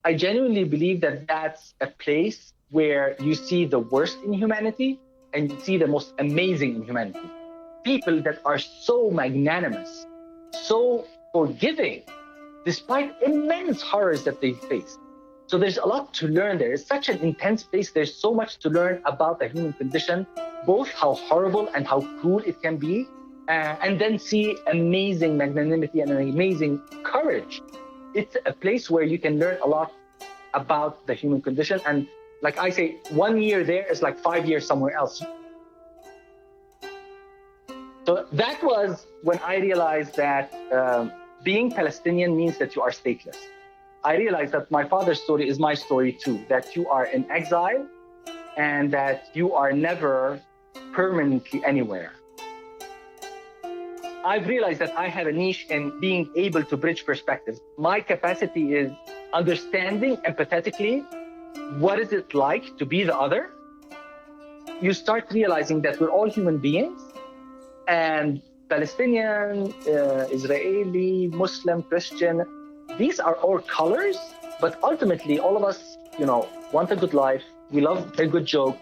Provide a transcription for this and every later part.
I genuinely believe that that's a place where you see the worst in humanity and you see the most amazing in humanity. People that are so magnanimous, so forgiving, despite immense horrors that they face. So there's a lot to learn there. It's such an intense place. There's so much to learn about the human condition, both how horrible and how cruel it can be, and then see amazing magnanimity and amazing courage. It's a place where you can learn a lot about the human condition. And like I say, 1 year there is like 5 years somewhere else. So that was when I realized that being Palestinian means that you are stateless. I realized that my father's story is my story too, that you are in exile and that you are never permanently anywhere. I've realized that I have a niche in being able to bridge perspectives. My capacity is understanding empathetically what is it like to be the other. You start realizing that we're all human beings, and Palestinian, Israeli, Muslim, Christian, these are all colors, but ultimately all of us, want a good life. We love a good joke.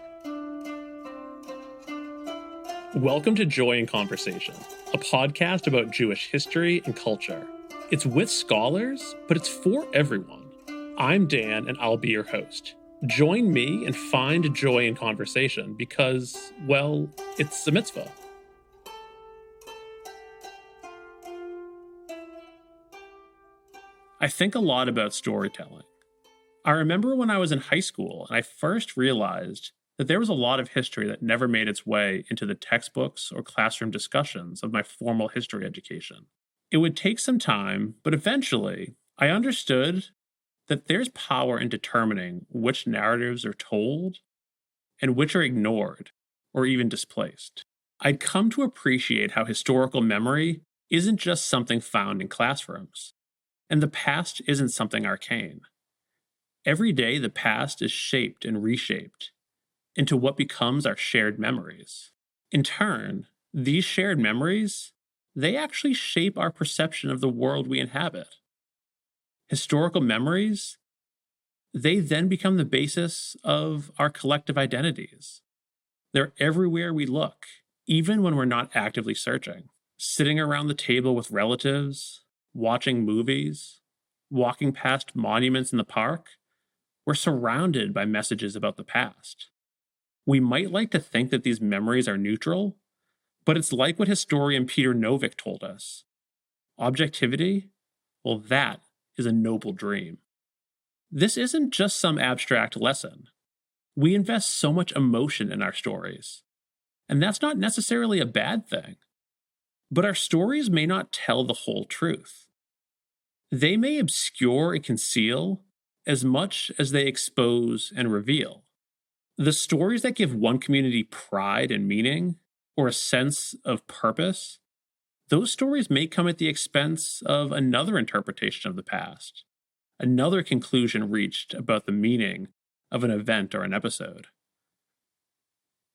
Welcome to Joy in Conversation, a podcast about Jewish history and culture. It's with scholars, but it's for everyone. I'm Dan, and I'll be your host. Join me and find joy in conversation because, well, it's a mitzvah. I think a lot about storytelling. I remember when I was in high school and I first realized that there was a lot of history that never made its way into the textbooks or classroom discussions of my formal history education. It would take some time, but eventually I understood that there's power in determining which narratives are told and which are ignored or even displaced. I'd come to appreciate how historical memory isn't just something found in classrooms. And the past isn't something arcane. Every day, the past is shaped and reshaped into what becomes our shared memories. In turn, these shared memories, they actually shape our perception of the world we inhabit. Historical memories, they then become the basis of our collective identities. They're everywhere we look, even when we're not actively searching. Sitting around the table with relatives, watching movies, walking past monuments in the park, we're surrounded by messages about the past. We might like to think that these memories are neutral, but it's like what historian Peter Novick told us. Objectivity? Well, that is a noble dream. This isn't just some abstract lesson. We invest so much emotion in our stories, and that's not necessarily a bad thing. But our stories may not tell the whole truth. They may obscure and conceal as much as they expose and reveal. The stories that give one community pride and meaning, or a sense of purpose, those stories may come at the expense of another interpretation of the past, another conclusion reached about the meaning of an event or an episode.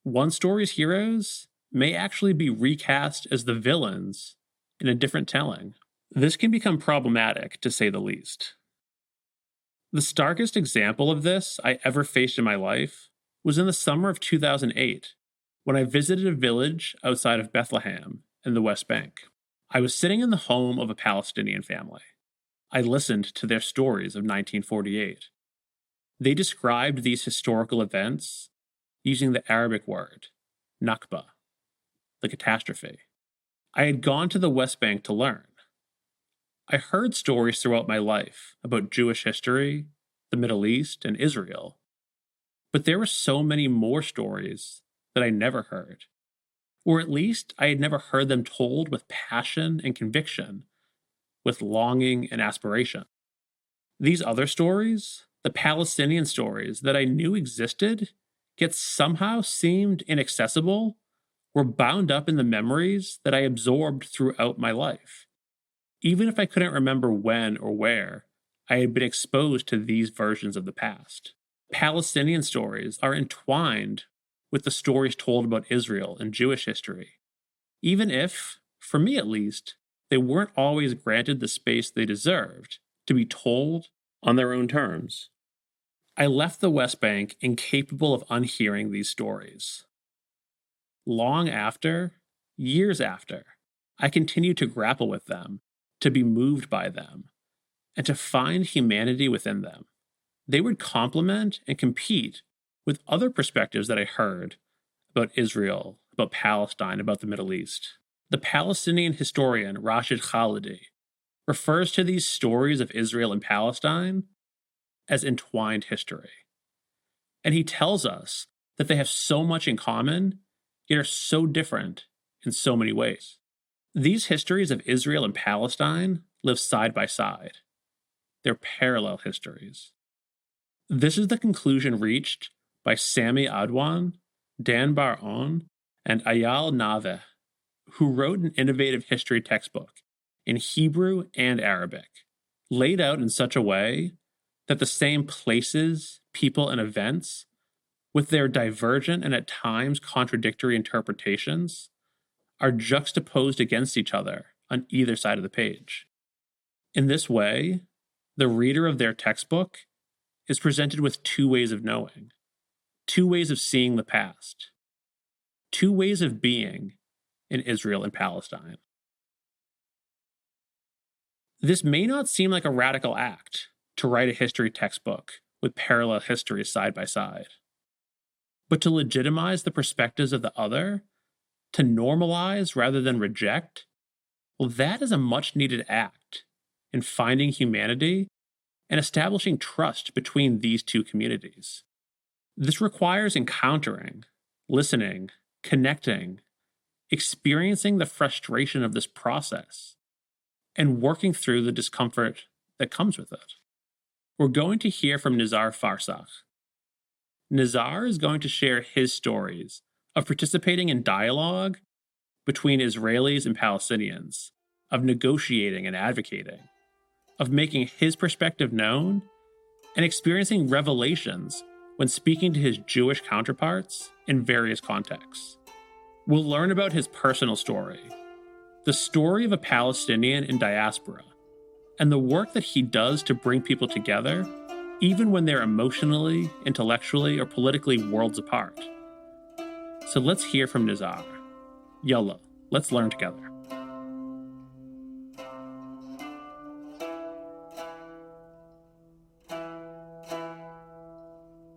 One story's heroes may actually be recast as the villains in a different telling. This can become problematic, to say the least. The starkest example of this I ever faced in my life was in the summer of 2008, when I visited a village outside of Bethlehem in the West Bank. I was sitting in the home of a Palestinian family. I listened to their stories of 1948. They described these historical events using the Arabic word, Nakba, the catastrophe. I had gone to the West Bank to learn. I heard stories throughout my life about Jewish history, the Middle East, and Israel, but there were so many more stories that I never heard, or at least I had never heard them told with passion and conviction, with longing and aspiration. These other stories, the Palestinian stories that I knew existed, yet somehow seemed inaccessible, were bound up in the memories that I absorbed throughout my life. Even if I couldn't remember when or where, I had been exposed to these versions of the past. Palestinian stories are entwined with the stories told about Israel and Jewish history, even if, for me at least, they weren't always granted the space they deserved to be told on their own terms. I left the West Bank incapable of unhearing these stories. Long after, years after, I continued to grapple with them, to be moved by them, and to find humanity within them. They would complement and compete with other perspectives that I heard about Israel, about Palestine, about the Middle East. The Palestinian historian Rashid Khalidi refers to these stories of Israel and Palestine as entwined history. And he tells us that they have so much in common, yet are so different in so many ways. These histories of Israel and Palestine live side by side. They're parallel histories. This is the conclusion reached by Samaa'i Nahawand, Dan Osborn, and Eyal Naveh, who wrote an innovative history textbook in Hebrew and Arabic, laid out in such a way that the same places, people, and events, with their divergent and at times contradictory interpretations, are juxtaposed against each other on either side of the page. In this way, the reader of their textbook is presented with two ways of knowing, two ways of seeing the past, two ways of being in Israel and Palestine. This may not seem like a radical act to write a history textbook with parallel histories side by side, but to legitimize the perspectives of the other, to normalize rather than reject, well, that is a much needed act in finding humanity and establishing trust between these two communities. This requires encountering, listening, connecting, experiencing the frustration of this process, and working through the discomfort that comes with it. We're going to hear from Nizar Farsakh. Nizar is going to share his stories of participating in dialogue between Israelis and Palestinians, of negotiating and advocating, of making his perspective known, and experiencing revelations when speaking to his Jewish counterparts in various contexts. We'll learn about his personal story, the story of a Palestinian in diaspora, and the work that he does to bring people together, even when they're emotionally, intellectually, or politically worlds apart. So let's hear from Nizar. Yalla, let's learn together.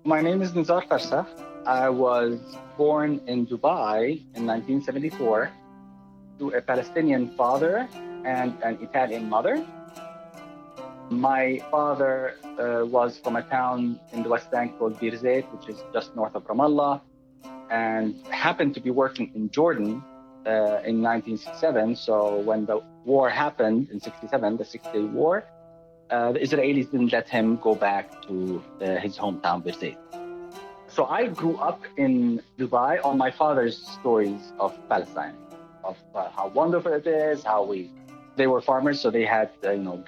My name is Nizar Farsakh. I was born in Dubai in 1974 to a Palestinian father and an Italian mother. My father was from a town in the West Bank called Bir Zayt, which is just north of Ramallah, and happened to be working in Jordan in 1967. So when the war happened in 67, the Six-Day War, the Israelis didn't let him go back to his hometown, Bir Zayt. So I grew up in Dubai on my father's stories of Palestine, of how wonderful it is, they were farmers, so they had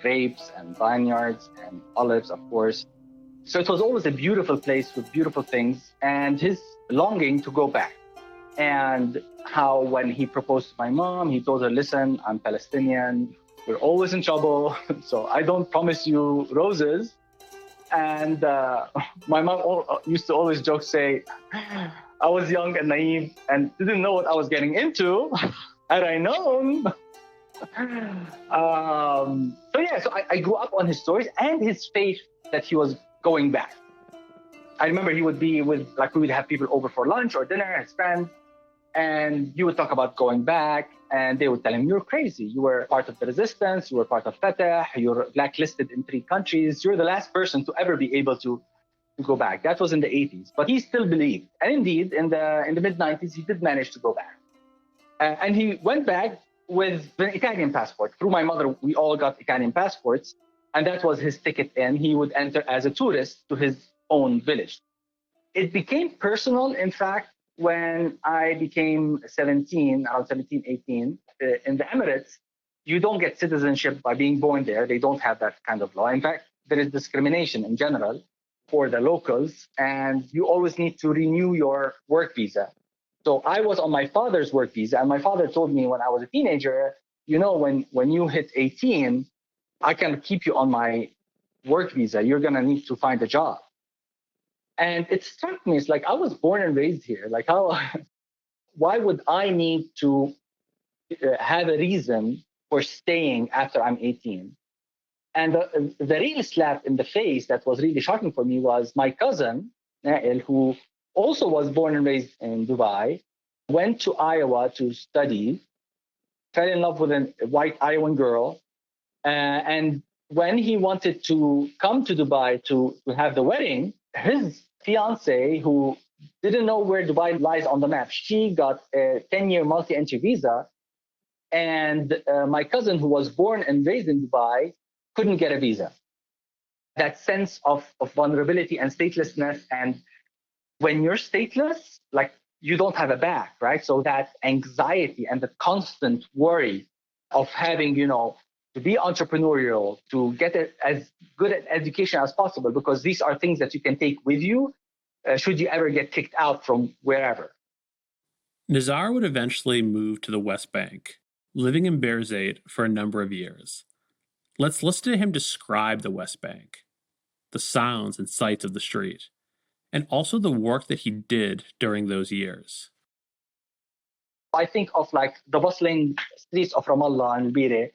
grapes and vineyards and olives, of course. So it was always a beautiful place with beautiful things, and his longing to go back. And how when he proposed to my mom, he told her, listen, I'm Palestinian, we're always in trouble, so I don't promise you roses. And my mom used to always joke, say, I was young and naive and didn't know what I was getting into. Had I known. So I grew up on his stories and his faith that he was going back. I remember he would be we would have people over for lunch or dinner, his friends, and he would talk about going back, and they would tell him, you're crazy. You were part of the resistance, you were part of Fatah, you're blacklisted in 3 countries, you're the last person to ever be able to go back. That was in the 80s, but he still believed. And indeed, in the mid-90s, he did manage to go back. And he went back with an Italian passport. Through my mother, we all got Italian passports, and that was his ticket in. He would enter as a tourist to his own village. It became personal, in fact, when I became 17, around 17, 18, in the Emirates. You don't get citizenship by being born there. They don't have that kind of law. In fact, there is discrimination in general for the locals, and you always need to renew your work visa. So I was on my father's work visa, and my father told me when I was a teenager, when you hit 18, I can keep you on my work visa. You're going to need to find a job. And it struck me, it's like, I was born and raised here. Like, why would I need to have a reason for staying after I'm 18? And the real slap in the face that was really shocking for me was my cousin, Nail, who also was born and raised in Dubai, went to Iowa to study, fell in love with a white Iowan girl. And when he wanted to come to Dubai to have the wedding, his fiance, who didn't know where Dubai lies on the map, she got a 10-year multi-entry visa. And my cousin, who was born and raised in Dubai, couldn't get a visa. That sense of vulnerability and statelessness. And when you're stateless, like, you don't have a back, right? So that anxiety and the constant worry of having, to be entrepreneurial, to get as good an education as possible, because these are things that you can take with you should you ever get kicked out from wherever. Nizar would eventually move to the West Bank, living in Birzeit for a number of years. Let's listen to him describe the West Bank, the sounds and sights of the street, and also the work that he did during those years. I think of like the bustling streets of Ramallah and Bire,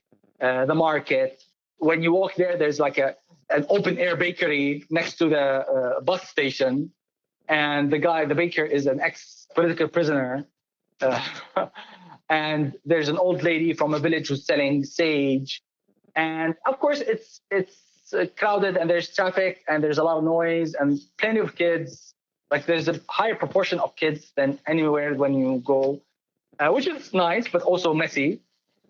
the market. When you walk there, there's like an open air bakery next to the bus station. And the baker is an ex-political prisoner. And there's an old lady from a village who's selling sage. And of course, it's crowded and there's traffic and there's a lot of noise and plenty of kids. Like, there's a higher proportion of kids than anywhere when you go, which is nice, but also messy.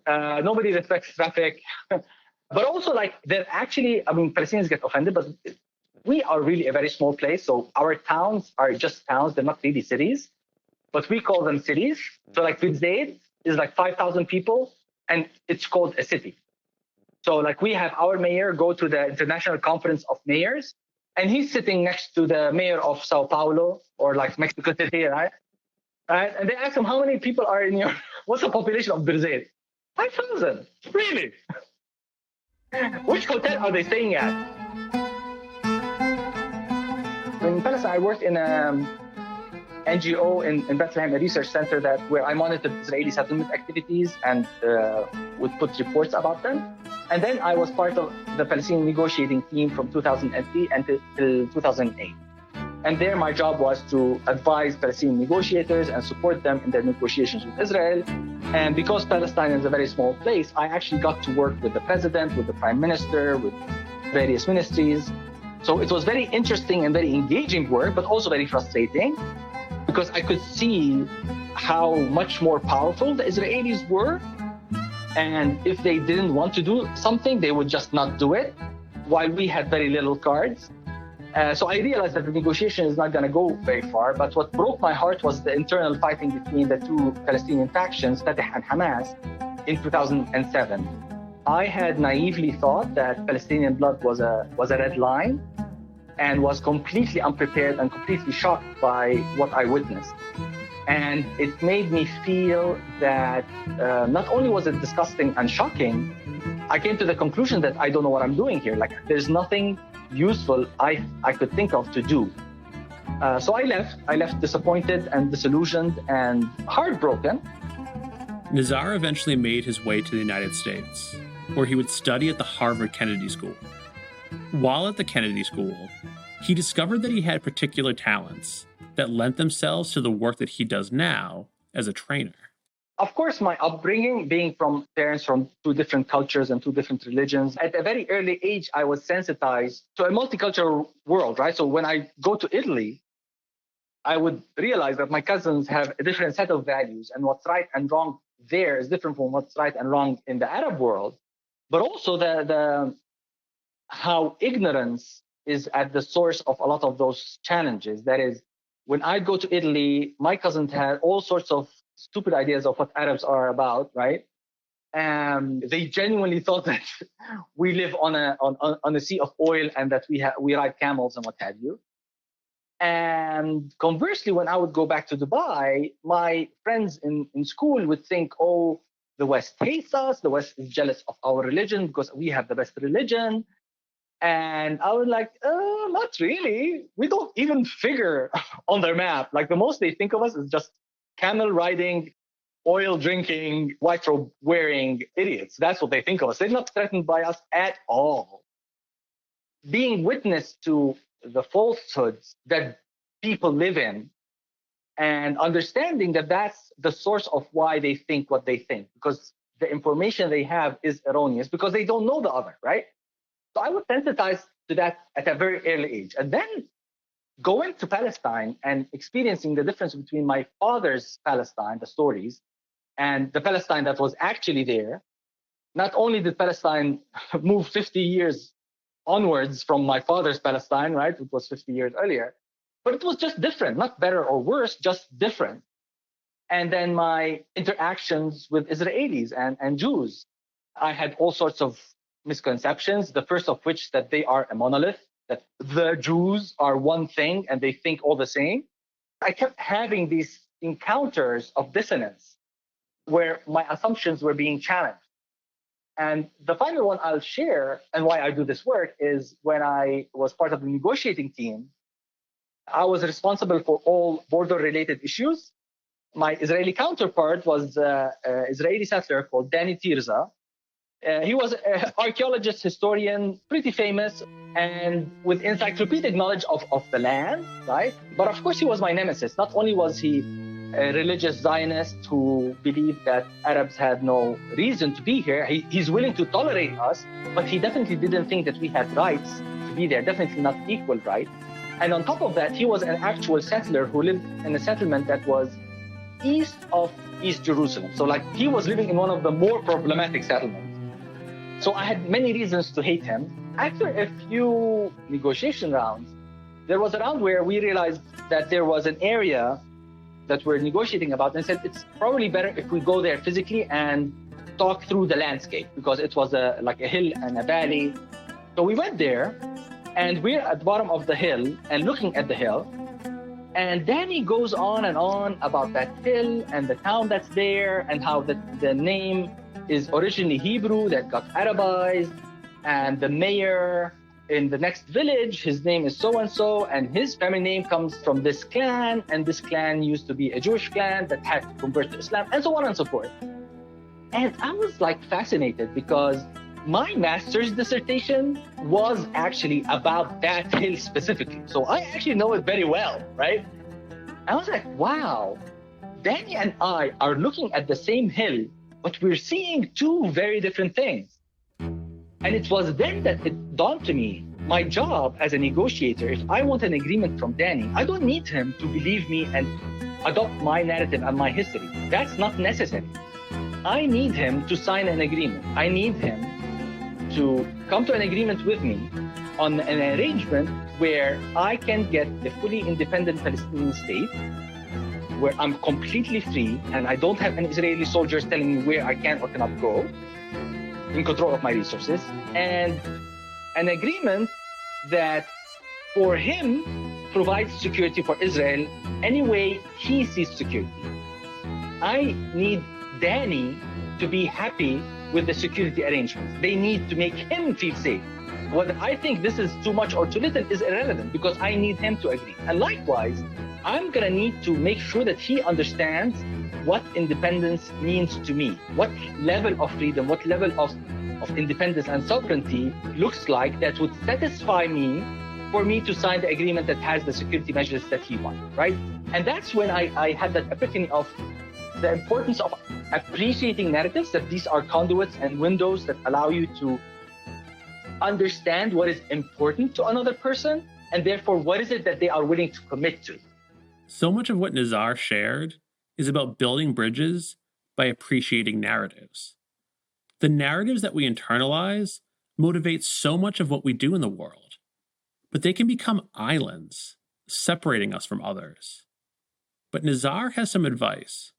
Nobody respects traffic. But also, like, they're actually, Palestinians get offended, but we are really a very small place. So our towns are just towns. They're not really cities, but we call them cities. So like Birzeit is like 5,000 people and it's called a city. So like, we have our mayor go to the International Conference of Mayors, and he's sitting next to the mayor of Sao Paulo or like Mexico City, right? And they ask him, how many people are in your, what's the population of Birzeit? 5,000, really? Which hotel are they staying at? In Palestine, I worked in an NGO in Bethlehem, a research center where I monitored Israeli settlement activities and would put reports about them. And then I was part of the Palestinian negotiating team from 2003 until 2008. And there my job was to advise Palestinian negotiators and support them in their negotiations with Israel. And because Palestine is a very small place, I actually got to work with the president, with the prime minister, with various ministries. So it was very interesting and very engaging work, but also very frustrating, because I could see how much more powerful the Israelis were. And if they didn't want to do something, they would just not do it, while we had very little cards. So I realized that the negotiation is not going to go very far. But what broke my heart was the internal fighting between the two Palestinian factions, Fatah and Hamas, in 2007. I had naively thought that Palestinian blood was a red line, and was completely unprepared and completely shocked by what I witnessed. And it made me feel that not only was it disgusting and shocking, I came to the conclusion that I don't know what I'm doing here. Like, there's nothing useful I could think of to do. So I left disappointed and disillusioned and heartbroken. Nizar eventually made his way to the United States, where he would study at the Harvard Kennedy School. While at the Kennedy School, he discovered that he had particular talents that lent themselves to the work that he does now as a trainer. Of course, my upbringing, being from parents from two different cultures and two different religions, at a very early age, I was sensitized to a multicultural world, right? So when I go to Italy, I would realize that my cousins have a different set of values, and what's right and wrong there is different from what's right and wrong in the Arab world. But also the how ignorance is at the source of a lot of those challenges. That is, when I go to Italy, my cousins had all sorts of stupid ideas of what Arabs are about, right? And they genuinely thought that we live on a sea of oil and that we ride camels and what have you. And conversely, when I would go back to Dubai, my friends in school would think, oh, the West hates us. The West is jealous of our religion because we have the best religion. And I was like, not really. We don't even figure on their map. Like the most they think of us is just camel riding, oil drinking, white robe wearing idiots. That's what they think of us. They're not threatened by us at all. Being witness to the falsehoods that people live in and understanding that that's the source of why they think what they think, because the information they have is erroneous because they don't know the other, right? So I was sensitized to that at a very early age. And then going to Palestine and experiencing the difference between my father's Palestine, the stories, and the Palestine that was actually there. Not only did Palestine move 50 years onwards from my father's Palestine, right? It was 50 years earlier, but it was just different, not better or worse, just different. And then my interactions with Israelis and Jews, I had all sorts of misconceptions. The first of which that they are a monolith, that the Jews are one thing and they think all the same. I kept having these encounters of dissonance where my assumptions were being challenged. And the final one I'll share and why I do this work is when I was part of the negotiating team, I was responsible for all border-related issues. My Israeli counterpart was an Israeli settler called Dan Osborn. He was an archaeologist, historian, pretty famous, and with encyclopedic knowledge of the land, right? But of course, he was my nemesis. Not only was he a religious Zionist who believed that Arabs had no reason to be here, he's willing to tolerate us, but he definitely didn't think that we had rights to be there, definitely not equal rights. And on top of that, he was an actual settler who lived in a settlement that was east of East Jerusalem. So like he was living in one of the more problematic settlements. So I had many reasons to hate him. After a few negotiation rounds, there was a round where we realized that there was an area that we're negotiating about, and said it's probably better if we go there physically and talk through the landscape, because it was like a hill and a valley. So we went there, and we're at the bottom of the hill and looking at the hill. And Danny goes on and on about that hill and the town that's there and how the name is originally Hebrew that got Arabized, and the mayor in the next village, his name is so-and-so, and his family name comes from this clan, and this clan used to be a Jewish clan that had to convert to Islam, and so on and so forth. And I was like fascinated because my master's dissertation was actually about that hill specifically. So I actually know it very well, right? I was like, wow, Danny and I are looking at the same hill, but we're seeing two very different things. And it was then that it dawned to me, my job as a negotiator, if I want an agreement from Danny, I don't need him to believe me and adopt my narrative and my history. That's not necessary. I need him to sign an agreement. I need him to come to an agreement with me on an arrangement where I can get a fully independent Palestinian state, where I'm completely free and I don't have any Israeli soldiers telling me where I can or cannot go, in control of my resources, and an agreement that for him provides security for Israel any way he sees security. I need Danny to be happy with the security arrangements. They need to make him feel safe. Whether I think this is too much or too little is irrelevant because I need him to agree. And likewise, I'm gonna need to make sure that he understands what independence means to me, what level of freedom, what level of independence and sovereignty looks like that would satisfy me for me to sign the agreement that has the security measures that he wants, right? And that's when I had that epiphany of the importance of appreciating narratives, that these are conduits and windows that allow you to understand what is important to another person, and therefore what is it that they are willing to commit to. So much of what Nizar shared is about building bridges by appreciating narratives. The narratives that we internalize motivate so much of what we do in the world, but they can become islands, separating us from others. But Nizar has some advice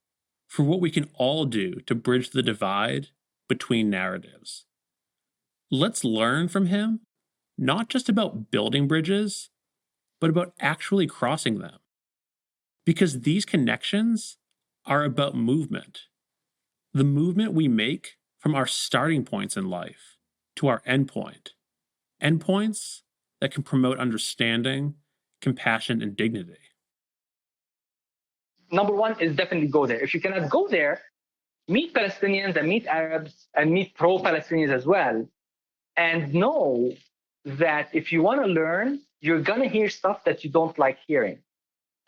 for what we can all do to bridge the divide between narratives. Let's learn from him, not just about building bridges, but about actually crossing them. Because these connections are about movement. The movement we make from our starting points in life to our end point, endpoints that can promote understanding, compassion, and dignity? Number one is definitely go there. If you cannot go there, meet Palestinians and meet Arabs and meet pro-Palestinians as well, and know that if you want to learn, you're going to hear stuff that you don't like hearing.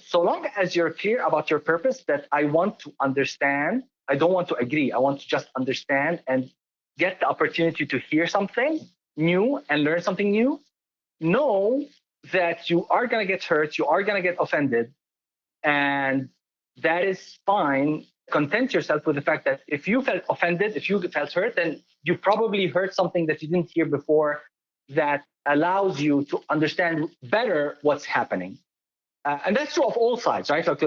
So long as you're clear about your purpose, that I want to understand, I don't want to agree, I want to just understand and get the opportunity to hear something new and learn something new, know that you are going to get hurt, you are going to get offended, and that is fine. Content yourself with the fact that if you felt offended, if you felt hurt, then you probably heard something that you didn't hear before that allows you to understand better what's happening. And that's true of all sides, right? Like,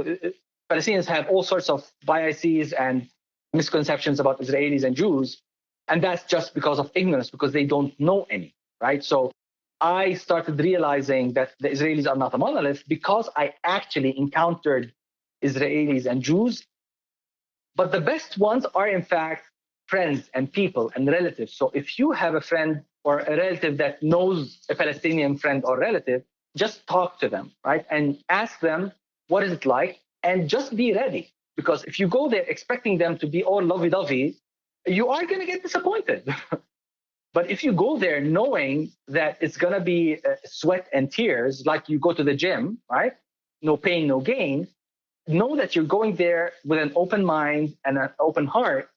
Palestinians have all sorts of biases and misconceptions about Israelis and Jews, and that's just because of ignorance, because they don't know any, right? So I started realizing that the Israelis are not a monolith because I actually encountered Israelis and Jews, but the best ones are in fact friends and people and relatives. So if you have a friend or a relative that knows a Palestinian friend or relative, just talk to them, right? And ask them, what is it like? And just be ready. Because if you go there expecting them to be all lovey-dovey, you are going to get disappointed. But if you go there knowing that it's going to be sweat and tears, like you go to the gym, right? No pain, no gain. Know that you're going there with an open mind and an open heart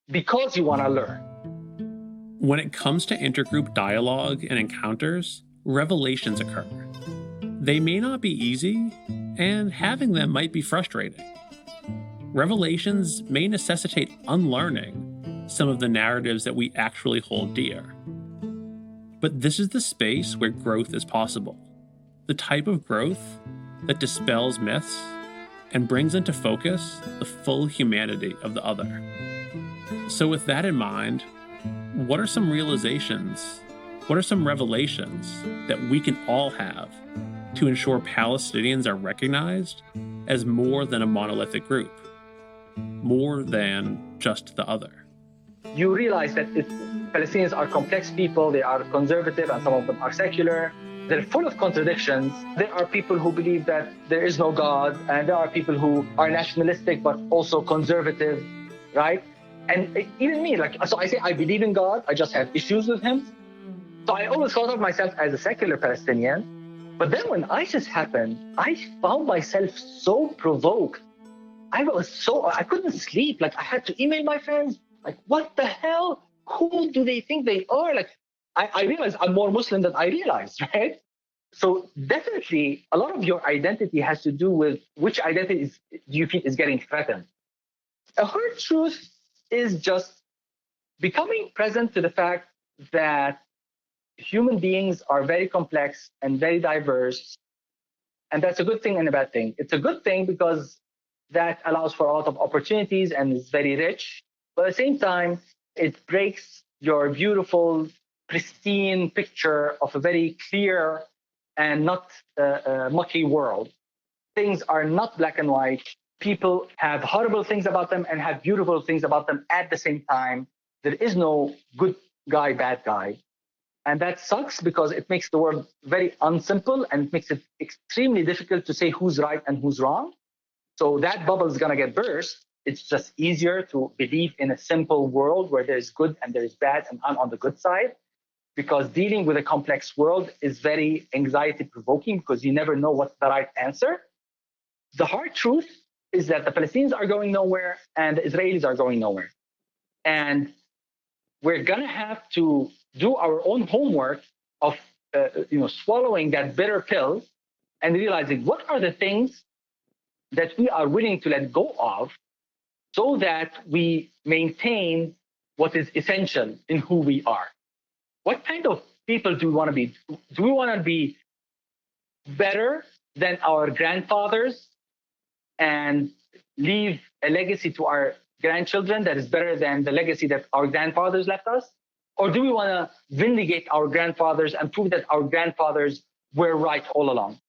because you want to learn. When it comes to intergroup dialogue and encounters, revelations occur. They may not be easy, and having them might be frustrating. Revelations may necessitate unlearning some of the narratives that we actually hold dear. But this is the space where growth is possible. The type of growth that dispels myths and brings into focus the full humanity of the other. So with that in mind, what are some realizations, what are some revelations that we can all have to ensure Palestinians are recognized as more than a monolithic group, more than just the other? You realize that Palestinians are complex people, they are conservative, and some of them are secular. They're full of contradictions. There are people who believe that there is no God, and there are people who are nationalistic but also conservative, right? And even me, so I say I believe in God, I just have issues with him. So I always thought of myself as a secular Palestinian. But then when ISIS happened, I found myself so provoked. I couldn't sleep. I had to email my friends, what the hell? Who do they think they are? I realized I'm more Muslim than I realized, right? So definitely a lot of your identity has to do with which identity do you feel is getting threatened. A hard truth is just becoming present to the fact that human beings are very complex and very diverse. And that's a good thing and a bad thing. It's a good thing because that allows for a lot of opportunities and is very rich. But at the same time, it breaks your beautiful, pristine picture of a very clear and not mucky world. Things are not black and white. People have horrible things about them and have beautiful things about them at the same time. There is no good guy, bad guy. And that sucks because it makes the world very unsimple and it makes it extremely difficult to say who's right and who's wrong. So that bubble is going to get burst. It's just easier to believe in a simple world where there's good and there's bad and I'm on the good side, because dealing with a complex world is very anxiety provoking because you never know what's the right answer. The hard truth is that the Palestinians are going nowhere and the Israelis are going nowhere. And we're going to have to do our own homework of swallowing that bitter pill and realizing what are the things that we are willing to let go of so that we maintain what is essential in who we are. What kind of people do we want to be? Do we want to be better than our grandfathers and leave a legacy to our grandchildren that is better than the legacy that our grandfathers left us? Or do we want to vindicate our grandfathers and prove that our grandfathers were right all along?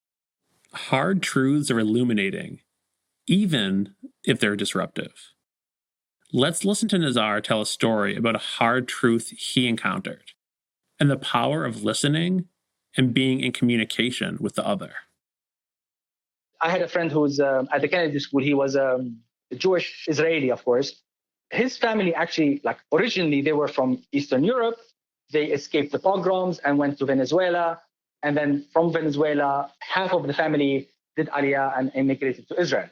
Hard truths are illuminating, even if they're disruptive. Let's listen to Nizar tell a story about a hard truth he encountered. and the power of listening and being in communication with the other. I had a friend who's at the Kennedy School. He was Jewish Israeli, of course. His family actually, like originally, they were from Eastern Europe. They escaped the pogroms and went to Venezuela. And then from Venezuela, half of the family did Aliyah and immigrated to Israel.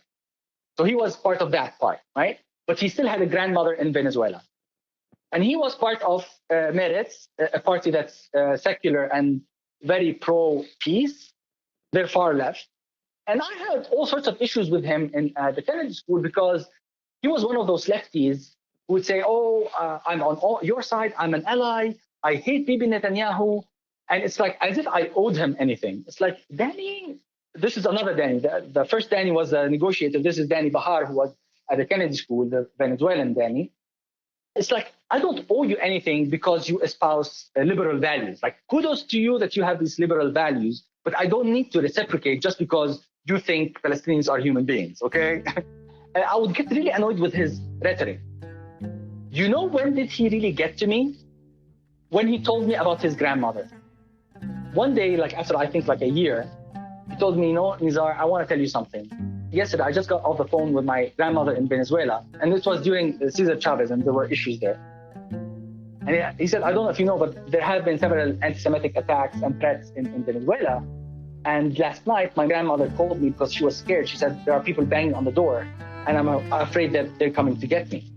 So he was part of that part, right? But he still had a grandmother in Venezuela. And he was part of Meretz, a party that's secular and very pro-peace. They're far left. And I had all sorts of issues with him in the Kennedy School because he was one of those lefties who would say, I'm on your side, I'm an ally, I hate Bibi Netanyahu. And it's like as if I owed him anything. It's like, Danny, this is another Danny. The first Danny was a negotiator. This is Danny Bahar, who was at the Kennedy School, the Venezuelan Danny. It's like, I don't owe you anything because you espouse liberal values. Like, kudos to you that you have these liberal values, but I don't need to reciprocate just because you think Palestinians are human beings, okay? And I would get really annoyed with his rhetoric. You know when did he really get to me? When he told me about his grandmother. One day, like after I think like a year, he told me, Nizar, I want to tell you something. Yesterday, I just got off the phone with my grandmother in Venezuela, and this was during Cesar Chavez, and there were issues there. And he said, I don't know if you know, but there have been several anti-Semitic attacks and threats in Venezuela. And last night, my grandmother called me because she was scared. She said, there are people banging on the door, and I'm afraid that they're coming to get me.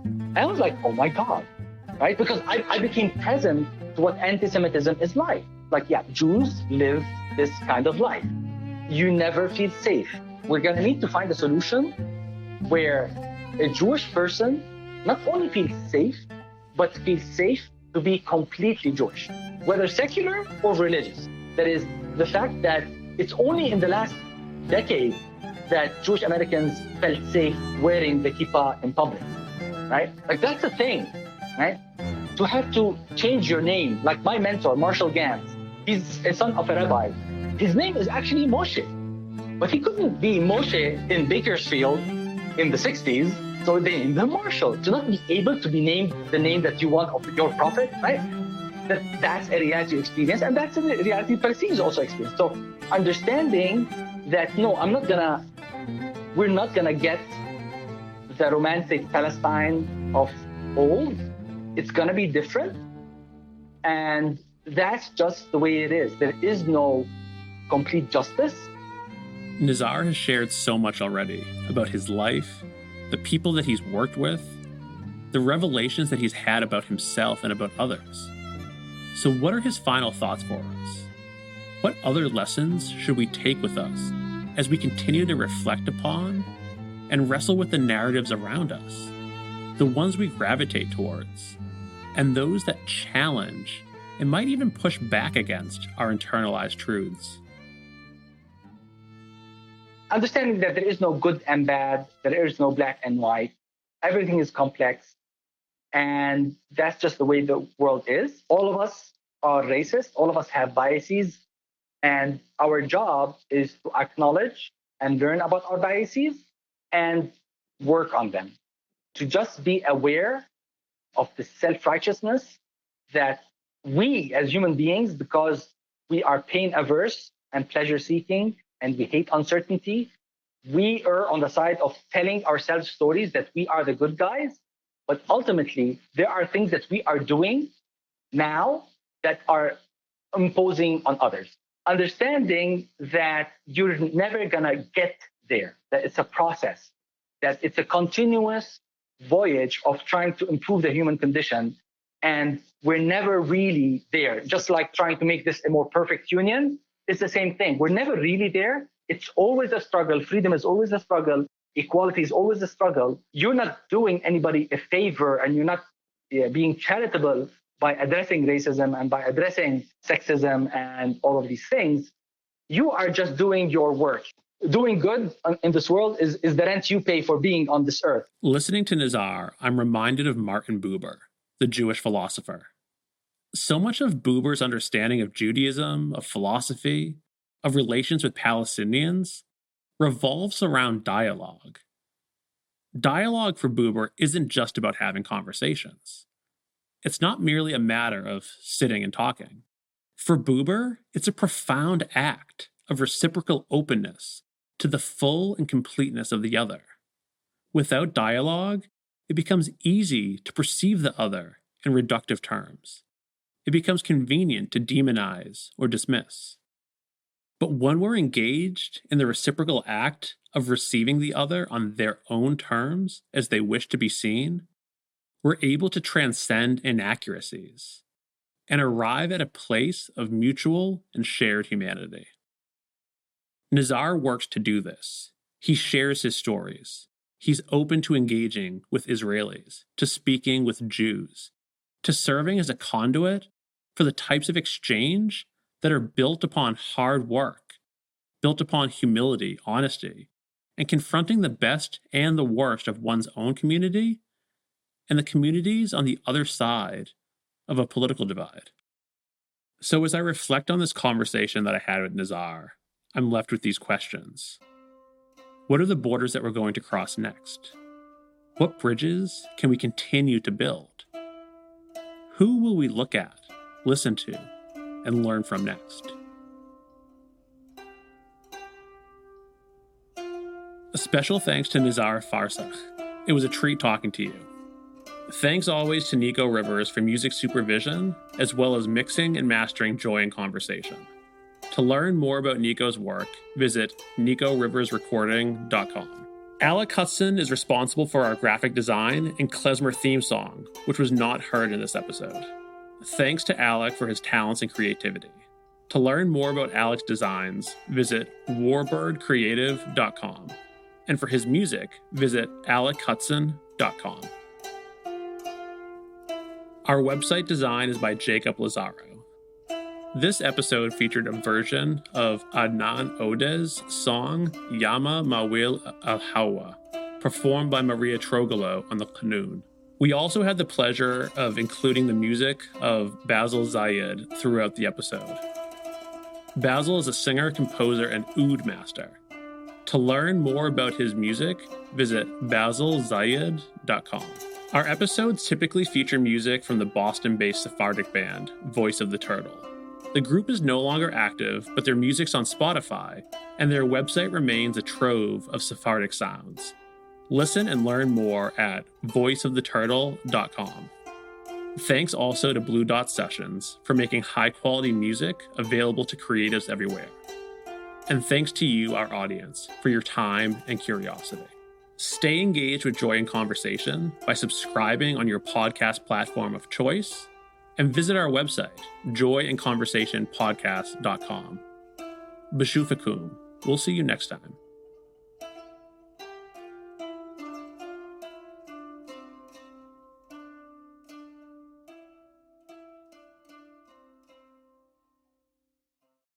And I was like, oh my God, right? Because I became present to what anti-Semitism is like. Like, yeah, Jews live this kind of life. You never feel safe. We're going to need to find a solution where a Jewish person not only feels safe, but feels safe to be completely Jewish, whether secular or religious. That is the fact that it's only in the last decade that Jewish Americans felt safe wearing the kippah in public, right? Like, that's a thing, right? To have to change your name, like my mentor, Marshall Gantz, he's a son of a rabbi. His name is actually Moshe, but he couldn't be Moshe in Bakersfield in the 60s, so they named him Marshall. To not be able to be named the name that you want of your prophet, right? That's a reality experience, and that's a reality Palestinians also experience. So understanding that, no, we're not gonna get the romantic Palestine of old. It's gonna be different, and that's just the way it is. There is no complete justice. Nizar has shared so much already about his life, the people that he's worked with, the revelations that he's had about himself and about others. So what are his final thoughts for us? What other lessons should we take with us as we continue to reflect upon and wrestle with the narratives around us, the ones we gravitate towards, and those that challenge and might even push back against our internalized truths? Understanding that there is no good and bad, there is no black and white. Everything is complex. And that's just the way the world is. All of us are racist. All of us have biases. And our job is to acknowledge and learn about our biases and work on them. To just be aware of the self-righteousness that we as human beings, because we are pain averse and pleasure seeking, and we hate uncertainty, we are on the side of telling ourselves stories that we are the good guys. But ultimately, there are things that we are doing now that are imposing on others. Understanding that you're never gonna get there, that it's a process, that it's a continuous voyage of trying to improve the human condition. And we're never really there. Just like trying to make this a more perfect union, it's the same thing. We're never really there. It's always a struggle. Freedom is always a struggle. Equality is always a struggle. You're not doing anybody a favor, and you're not being charitable by addressing racism and by addressing sexism and all of these things. You are just doing your work. Doing good in this world is the rent you pay for being on this earth. Listening to Nizar, I'm reminded of Martin Buber, the Jewish philosopher. So much of Buber's understanding of Judaism, of philosophy, of relations with Palestinians revolves around dialogue. Dialogue for Buber isn't just about having conversations. it's not merely a matter of sitting and talking. For Buber, it's a profound act of reciprocal openness to the full and completeness of the other. Without dialogue, it becomes easy to perceive the other in reductive terms. It becomes convenient to demonize or dismiss. But when we're engaged in the reciprocal act of receiving the other on their own terms as they wish to be seen, we're able to transcend inaccuracies and arrive at a place of mutual and shared humanity. Nizar works to do this. He shares his stories. He's open to engaging with Israelis, to speaking with Jews, to serving as a conduit for the types of exchange that are built upon hard work, built upon humility, honesty, and confronting the best and the worst of one's own community and the communities on the other side of a political divide. So as I reflect on this conversation that I had with Nizar, I'm left with these questions. What are the borders that we're going to cross next? What bridges can we continue to build? Who will we look at, listen to, and learn from next? A special thanks to Nizar Farsakh. It was a treat talking to you. Thanks always to Nico Rivers for music supervision, as well as mixing and mastering Joy and Conversation. To learn more about Nico's work, visit nicoriversrecording.com. Alec Hudson is responsible for our graphic design and klezmer theme song, which was not heard in this episode. Thanks to Alec for his talents and creativity. To learn more about Alec's designs, visit warbirdcreative.com. And for his music, visit alekhudson.com. Our website design is by Jacob Lazaro. This episode featured a version of Adnan Odeh's song Yumma Welil Hawa, performed by Maria Trogolo on the qanun. We also had the pleasure of including the music of Basil Zayed throughout the episode. Basil is a singer, composer, and oud master. To learn more about his music, visit basilzayed.com. Our episodes typically feature music from the Boston-based Sephardic band, Voice of the Turtle. The group is no longer active, but their music's on Spotify, and their website remains a trove of Sephardic sounds. Listen and learn more at voiceoftheturtle.com. Thanks also to Blue Dot Sessions for making high-quality music available to creatives everywhere. And thanks to you, our audience, for your time and curiosity. Stay engaged with Joy and Conversation by subscribing on your podcast platform of choice, and visit our website, joyandconversationpodcast.com. Bashufakum. We'll see you next time.